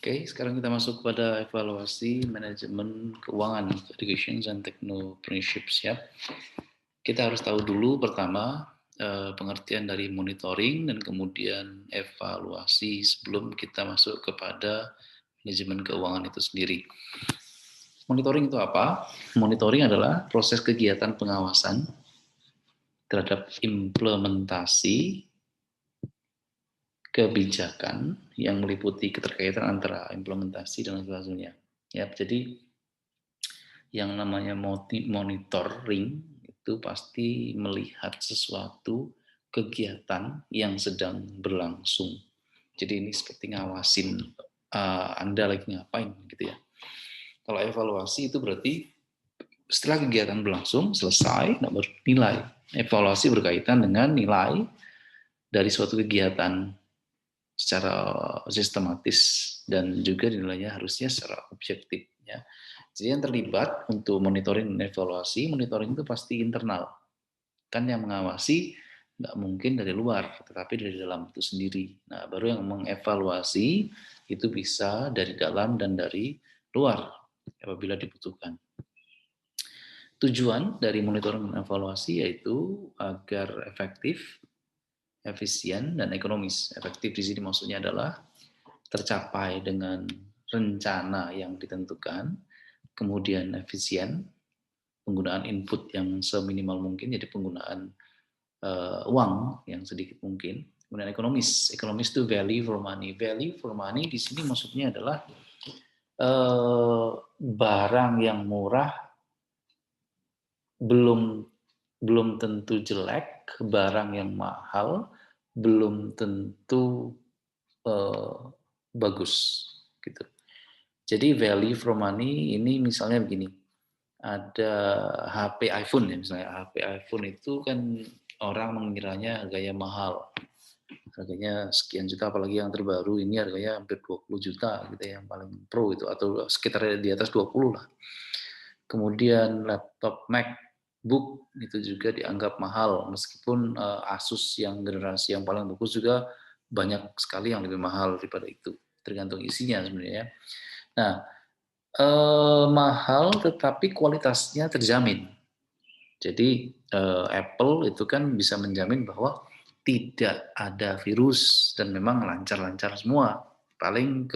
Oke, sekarang kita masuk pada evaluasi manajemen keuangan, education and technopreneurship. Siap. Kita harus tahu dulu pertama pengertian dari monitoring dan kemudian evaluasi sebelum kita masuk kepada manajemen keuangan itu sendiri. Monitoring itu apa? Monitoring adalah proses kegiatan pengawasan terhadap implementasi kebijakan yang meliputi keterkaitan antara implementasi dan hasilnya. Ya, jadi yang namanya monitoring itu pasti melihat sesuatu kegiatan yang sedang berlangsung. Jadi ini seperti ngawasin Anda lagi ngapain gitu ya. Kalau evaluasi itu berarti setelah kegiatan berlangsung selesai, baru nilai. Evaluasi berkaitan dengan nilai dari suatu kegiatan secara sistematis dan juga nilainya harusnya secara objektif ya. Jadi yang terlibat untuk monitoring dan evaluasi, monitoring itu pasti internal. Kan yang mengawasi nggak mungkin dari luar, tetapi dari dalam itu sendiri. Nah, baru yang mengevaluasi itu bisa dari dalam dan dari luar apabila dibutuhkan. Tujuan dari monitoring dan evaluasi yaitu agar efektif, efisien, dan ekonomis. Efektif di sini maksudnya adalah tercapai dengan rencana yang ditentukan, kemudian efisien, penggunaan input yang seminimal mungkin, jadi penggunaan uang yang sedikit mungkin. Kemudian ekonomis, ekonomis itu value for money. Value for money di sini maksudnya adalah barang yang murah belum belum tentu jelek, barang yang mahal belum tentu bagus gitu. Jadi value for money ini misalnya begini, ada HP iPhone ya misalnya, HP iPhone itu kan orang mengiranya harganya mahal, harganya sekian juta, apalagi yang terbaru ini harganya hampir 20 juta gitu ya, yang paling pro itu, atau sekitar di atas 20 lah. Kemudian laptop MacBook itu juga dianggap mahal, meskipun Asus yang generasi yang paling bagus juga banyak sekali yang lebih mahal daripada itu, tergantung isinya sebenarnya. Nah, mahal tetapi kualitasnya terjamin. Jadi Apple itu kan bisa menjamin bahwa tidak ada virus dan memang lancar-lancar semua. Paling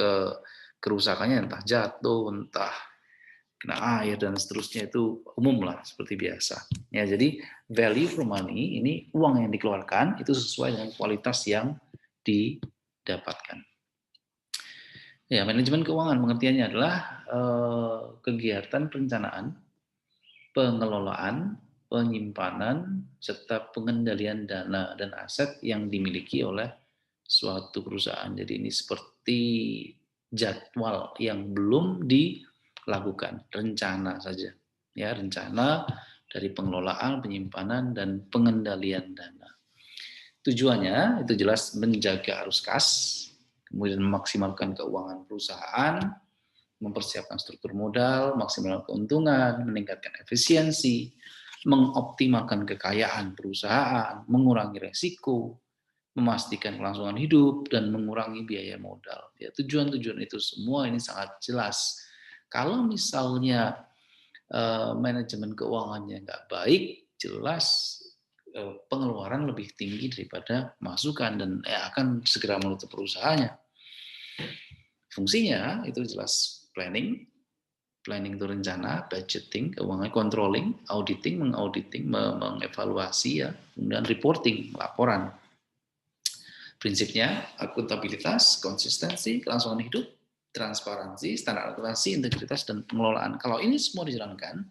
kerusakannya entah jatuh, entah kena air dan seterusnya itu umum lah seperti biasa. Ya, jadi value for money ini uang yang dikeluarkan itu sesuai dengan kualitas yang didapatkan. Ya, manajemen keuangan pengertiannya adalah kegiatan perencanaan, pengelolaan, penyimpanan, serta pengendalian dana dan aset yang dimiliki oleh suatu perusahaan. Jadi ini seperti jadwal yang belum dilakukan, rencana saja. Ya, rencana dari pengelolaan, penyimpanan, dan pengendalian dana. Tujuannya itu jelas menjaga arus kas, kemudian memaksimalkan keuangan perusahaan, mempersiapkan struktur modal, maksimal keuntungan, meningkatkan efisiensi, mengoptimalkan kekayaan perusahaan, mengurangi resiko, memastikan kelangsungan hidup, dan mengurangi biaya modal. Ya, tujuan-tujuan itu semua ini sangat jelas. Kalau misalnya manajemen keuangannya nggak baik, jelas pengeluaran lebih tinggi daripada masukan dan akan segera menutup perusahaannya. Fungsinya itu jelas planning, planning itu rencana, budgeting, keuangan, controlling, auditing, mengauditing, mengevaluasi ya, kemudian reporting, laporan. Prinsipnya akuntabilitas, konsistensi, kelangsungan hidup, transparansi, standar akuntansi, integritas, dan pengelolaan. Kalau ini semua dijalankan,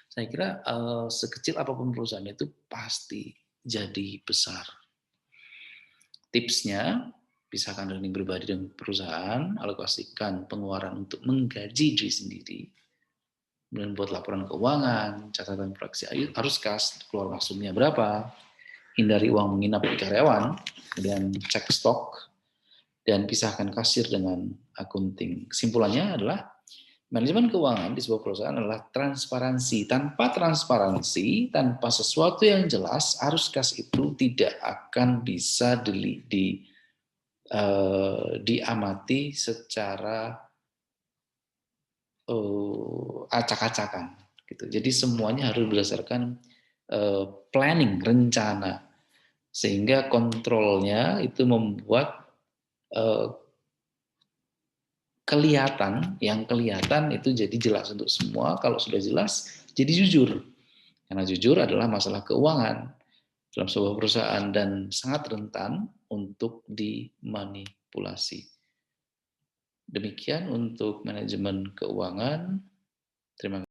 saya kira sekecil apapun perusahaan itu pasti jadi besar. Tipsnya, pisahkan rekening pribadi dan perusahaan, alokasikan pengeluaran untuk menggaji diri sendiri, kemudian buat laporan keuangan, catatan proyeksi arus kas, keluar masuknya berapa, hindari uang menginap di karyawan, kemudian cek stok, dan pisahkan kasir dengan akunting. Kesimpulannya adalah manajemen keuangan di sebuah perusahaan adalah transparansi. Tanpa transparansi, tanpa sesuatu yang jelas, arus kas itu tidak akan bisa diamati secara acak-acakan gitu. Jadi semuanya harus berdasarkan planning, rencana, sehingga kontrolnya itu membuat eh, yang kelihatan itu jadi jelas untuk semua. Kalau sudah jelas, jadi jujur. Karena jujur adalah masalah keuangan dalam sebuah perusahaan dan sangat rentan untuk dimanipulasi. Demikian untuk manajemen keuangan. Terima kasih.